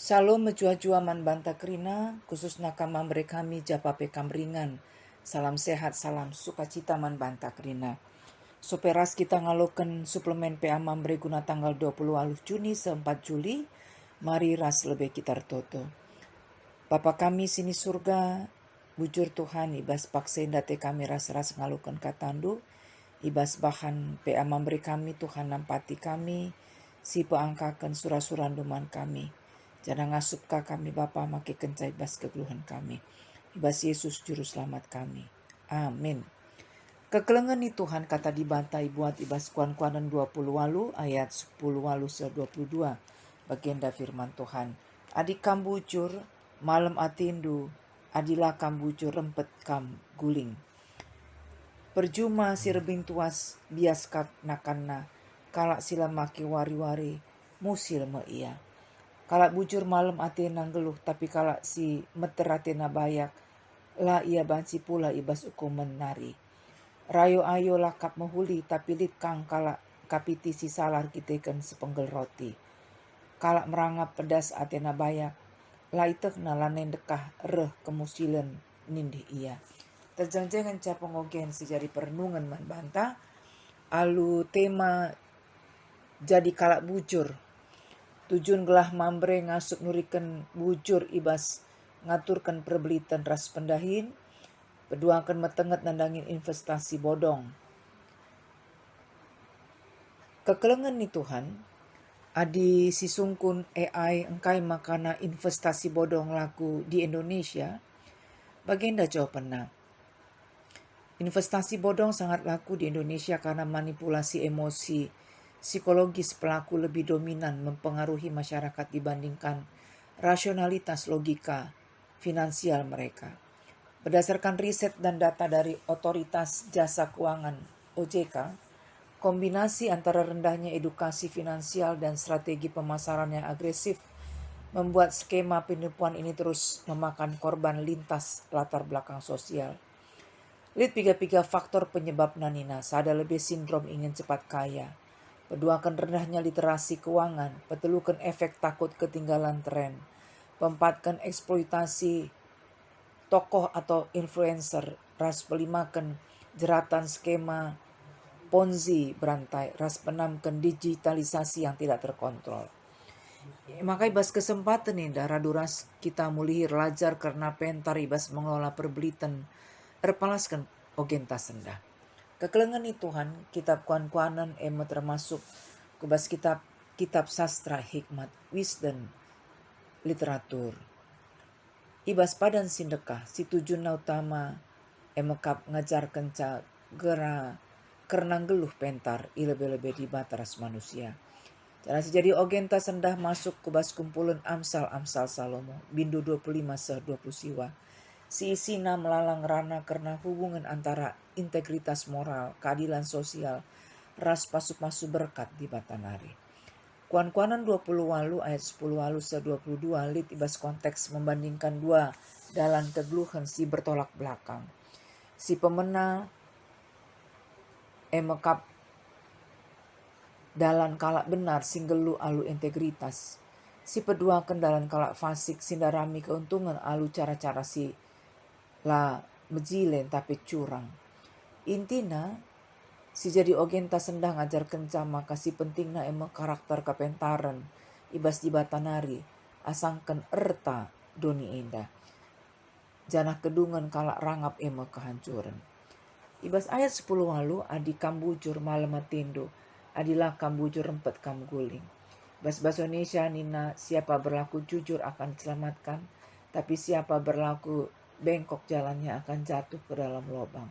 Shalom mejua-jua man banta krina, khusus nakam mambre kami japape kamringan. Salam sehat, salam sukacita man banta krina. Soperas kita ngaloken suplemen PA mambre guna tanggal 20 Juni se 4 Juli. Mari ras lebih kita toto. Bapa kami sini surga, bujur Tuhan ibas paksa date kami ras-ras ngaloken katandu. Ibas bahan PA mambre kami Tuhan nampati kami, si peangkakan surah-suranduman kami. Jangan ngasup ka kami Bapa make kencai bas kegeluhan kami. Ibas Yesus juru selamat kami. Amin. Kekelengan ni Tuhan kata dibantai buat ibas kuan-kuanan 20 walu ayat 10 walu se 22. Bagian firman Tuhan. Adik kam bujur malam atindu, adilah kam bujur rempet kam guling. Perjuma si rebing tuas bias kat nakanna, kalak sila maki wari-wari, musil me iya. Kalak bujur malam atena geluh, tapi kalak si meter atena bayak, la ia bansi pula ibas ukumen nari. Rayo ayo lakap mahuli, tapi lit kang kalak kapiti si salar kiteken sepenggel roti. Kalak merangap pedas atena bayak, la itek nalanen dekah reh kemusilen nindih ia. Terjang-jangan ca pengogen sejari perenungan man banta, alu tema jadi kalak bujur. Tujuan gelah mambre ngasuk nurikan bujur ibas ngaturkan perbelitan ras pendahin, kedua akan metenget nandangin investasi bodong. Kekelengan ni Tuhan, adi sisungkun AI engkai makana investasi bodong laku di Indonesia, bagenda jawabanna. Investasi bodong sangat laku di Indonesia karena manipulasi emosi psikologis pelaku lebih dominan mempengaruhi masyarakat dibandingkan rasionalitas logika finansial mereka. Berdasarkan riset dan data dari Otoritas Jasa Keuangan (OJK), kombinasi antara rendahnya edukasi finansial dan strategi pemasaran yang agresif membuat skema penipuan ini terus memakan korban lintas latar belakang sosial. Lihat tiga faktor penyebab nanina, sada lebih sindrom ingin cepat kaya. Peduakan rendahnya literasi keuangan, petelukan efek takut ketinggalan tren, pempatkan eksploitasi tokoh atau influencer, ras pelimakan jeratan skema ponzi berantai, ras penamkan digitalisasi yang tidak terkontrol. Maka ibas kesempatan ini darah duras kita mulihir lajar karena pentar ibas mengelola perbelitan erpalaskan ogenta sendah. Kekelengan ni Tuhan, kitab kuan-kuanan termasuk kubas kitab sastra, hikmat, wisdom, literatur. Ibas padan sindekah, si tujuan utama kap ngajar kenca gera kerenang geluh pentar ilebe-lebe di bataras manusia. Jangan sejadi ogenta sendah masuk kubas kumpulan Amsal Salomo, bindu 25 se 20 siwa. Si isina melalang rana karena hubungan antara integritas moral, keadilan sosial, ras pasu-pasu berkat di batanari. Kuan-kuanan 20 walu ayat 10 walu se 22 lit ibas konteks membandingkan dua dalam kegeluhan si bertolak belakang. Si pemena emekap dalam kalak benar singgelu alu integritas. Si peduakan dalam kalak fasik sindarami keuntungan alu cara-cara si la mejilen tapi curang. Intina si jadi ogenta sendah ngajar kenca maka si pentingna karakter kapentaran ibas di batanari asangken erta doni indah. Janah kedungan kalak rangap kehancuran. Ibas ayat 10 walu adi kambujur malam atindu, adilah kambujur rempet kam guling. Bahasa Indonesia nina siapa berlaku jujur akan diselamatkan, tapi siapa berlaku bengkok jalannya akan jatuh ke dalam lubang.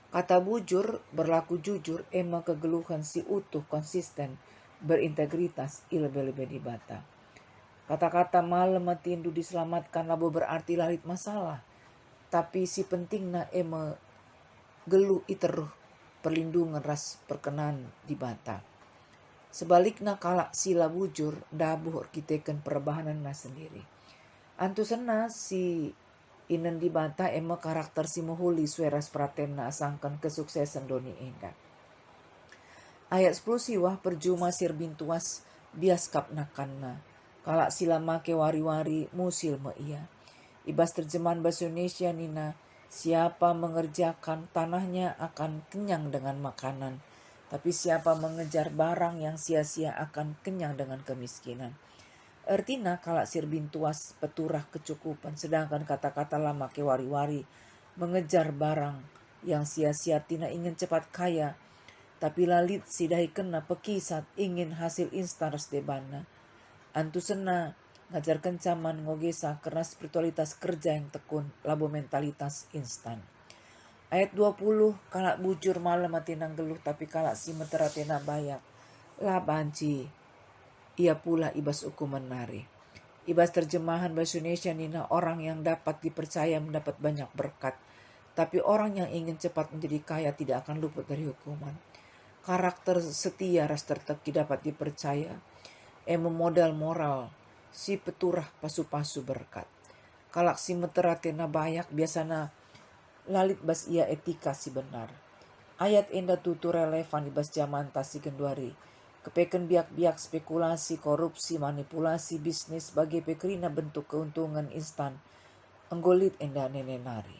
Kata bujur, berlaku jujur, kegeluhan si utuh, konsisten, berintegritas, ilebe-lebe di bata. Kata-kata malam matindu diselamatkan labo berarti lalit masalah. Tapi si pentingna gelu iteruh perlindungan ras perkenan di bata. Sebaliknya kalak sila bujur, dabuh kiteken perbahanan na sendiri. Antu sena si inen di bata karakter si muhuli sueras pratena asangkan kesuksesan doni indah. Ayat 10 siwah perjuma sir bintuas bias kap nakanna. Kalak sila make wari-wari musil me ia. Ibas terjemahan bahasa Indonesia nina, siapa mengerjakan tanahnya akan kenyang dengan makanan, tapi siapa mengejar barang yang sia-sia akan kenyang dengan kemiskinan. Artinya kalak sirbin tuas peturah kecukupan, sedangkan kata-kata lama ke wari-wari mengejar barang yang sia-sia tina ingin cepat kaya, tapi lalit sidai kena pekisat ingin hasil instan resdebana. Antu sena ngajar kencaman ngogesa karena spiritualitas kerja yang tekun labo mentalitas instan. Ayat 20, kalak bujur malam atinang geluh tapi kalak si metera tena bayak. La banci, ia pula ibas hukuman nari. Ibas terjemahan bahasa Indonesia nina, orang yang dapat dipercaya mendapat banyak berkat. Tapi orang yang ingin cepat menjadi kaya tidak akan luput dari hukuman. Karakter setia ras terteki dapat dipercaya. Modal moral, si peturah pasu-pasu berkat. Kalak si metera tena bayak biasana lalit bas ia etika si benar. Ayat enda tutu relevan ibas zaman tasi genduari. Kepeken biak-biak spekulasi, korupsi, manipulasi bisnis bagi pekerina bentuk keuntungan instan. Enggolit enda nenenari.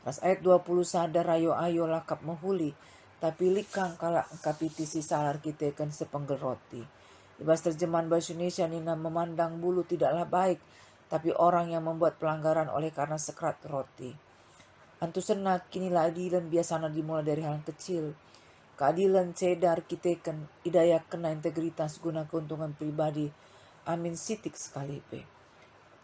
Pas ayat 20 sadar ayo-ayo lakap menghuli, tapi likang kalak kapiti si salar kita kan sepenggel roti. Ibas terjemahan bahasa Indonesia nina, memandang bulu tidaklah baik, tapi orang yang membuat pelanggaran oleh karena sekerat roti. Antu senak kinilah adilan biasanya dimulai dari hal kecil. Keadilan cedar kita kan idaya kena integritas guna keuntungan pribadi. Amin sitik sekali pe.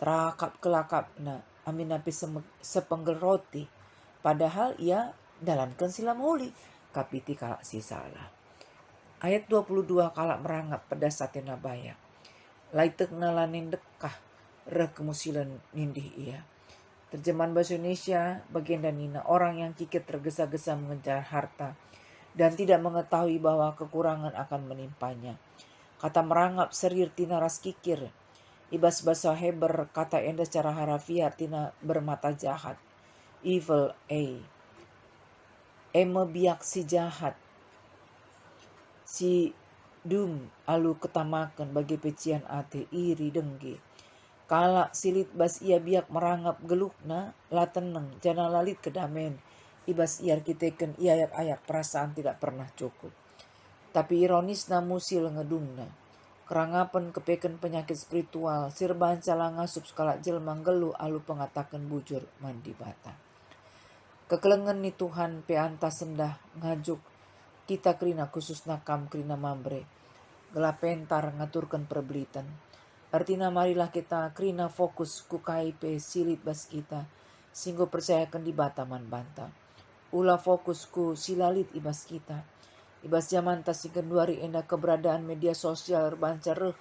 Terakap kelakap na amin api sepenggel roti. Padahal ia dalankan sila muli. Kapiti kalak si salah. Ayat 22 kalak merangap pedas atena baya. Laitek nalanin dekah reh kemusilan nindih ia. Terjemahan bahasa Indonesia bagian dan nina, orang yang kikit tergesa-gesa mengejar harta dan tidak mengetahui bahwa kekurangan akan menimpanya. Kata merangap serir tina ras kikir. Ibas bahasa Heber kata enda secara harafiah tina bermata jahat. Evil a. Biak si jahat. Si dum alu ketamakan bagi pecian ate iri dengki. Kalak silit bas ia biak merangap gelukna la teneng jana lalit kedamen. Ibas iar kiteken iayak-ayak perasaan tidak pernah cukup. Tapi ironis na musil ngedungna. Kerangapan kepeken penyakit spiritual sirban cala ngasup sekala jelmang geluh alu pengatakan bujur mandi bata. Kekelengan ni Tuhan peanta sendah ngajuk kita krina khusus nakam krina mambre. Gelapentar ngaturkan perbelitan. Artinya marilah kita krina fokus ku KIP silit bas kita. Singgo percayakan di bataman banta. Ula fokusku silalit ibas kita. Ibas zaman tasi kenduari enda keberadaan media sosial bancareh.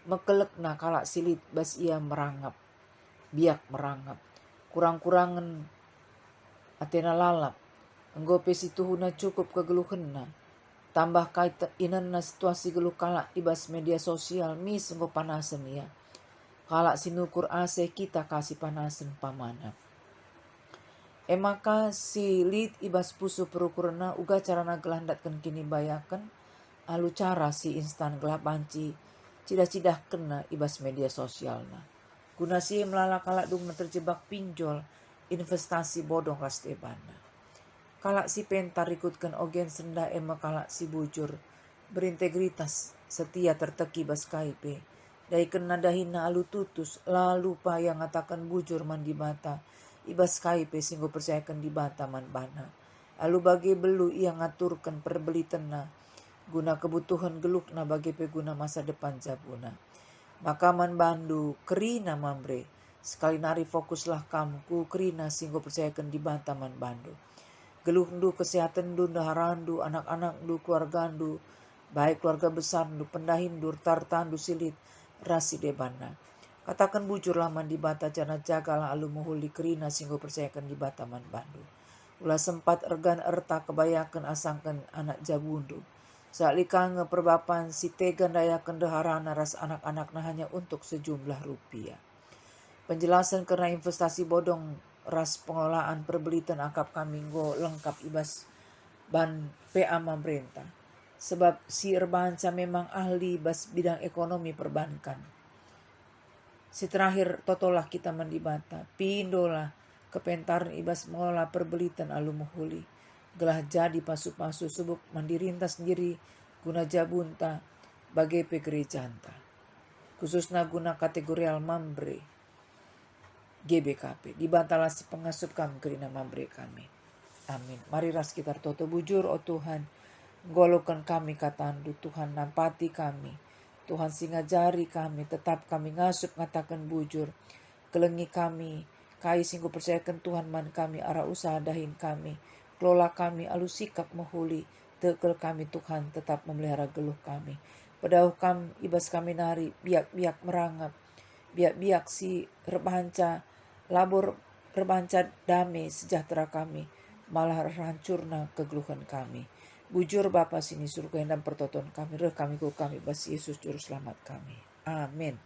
Mekelek na kalak silit bas ia merangap. Biak merangap. Kurang-kurangan atena lalap. Enggope situhuna cukup kegeluhenna. Tambah kait inanna situasi geluh kalak ibas media sosial mis enggo panasen ya. Kalak sinukur ase kita kasih panasen pamana. Maka si lit ibas pusu perukurna uga carana gelandatkan kini bayakan alu cara si instan gelap banci cidah-cidah kena ibas media sosialna. Guna si melala kalak dungna terjebak pinjol investasi bodong rastebana. Kalak si pentar ikutkan ogen senda kalak si bujur berintegritas setia terteki bas KIP. Dari kena dahina alu tutus lalu pa yang ngatakan bujur mandi bata. Ibas KIP singgo percayakan di bata man bana. Alu bagi belu ia ngaturkan perbelitena guna kebutuhan gelukna bagi peguna masa depan jabuna. Maka man bandu kerina mambre. Sekali nari fokuslah kamu ku kerina singgo percayakan di bata man bandu. Geluhndu kesehatan du daharandu anak-anak du keluargandu baik keluarga besar du pendahindu tartandu silit rasi debana. Katakan bujur laman di bata jana jagalah alu muhuli kerina singgo percayakan di bata man bandu. Ulah sempat ergan erta kebayakan asangkan anak jabundu. Saat likange perbapan si tegan dayakan deharana ras anak-anak nah hanya untuk sejumlah rupiah. Penjelasan karena investasi bodong ras pengelolaan perbelitan akap kaminggo lengkap ibas ban PA pemerintah. Sebab si Erbanca memang ahli bas bidang ekonomi perbankan. Si terakhir totolah kita mendibata, pindolah kepentaran ibas mola perbelitan alu muhuli. Gelah jadi pasu-pasu subuk mandirintas sendiri guna jabunta bagai pegerejanta. Khususnya guna kategorial mambre GBKP. Dibantalah si pengasup kami kerina mambre kami. Amin. Mari ras kita toto bujur, oh Tuhan. Golokkan kami katandu, Tuhan nampati kami. Tuhan singajari kami, tetap kami ngasup ngatakan bujur. Kelengi kami, kai singgu percayakan Tuhan man kami, arah usaha dahin kami. Kelola kami, alu sikap mahuli, tekel kami Tuhan, tetap memelihara geluh kami. Pedauh kami, ibas kami nari, biak-biak merangap. Biak-biak si rebanca, labor rebanca damai sejahtera kami. Malah hancurna kegeluhan kami. Bujur Bapa sini surga dan pertonton kami, reh kami ku kami, bas Yesus juru selamat kami. Amin.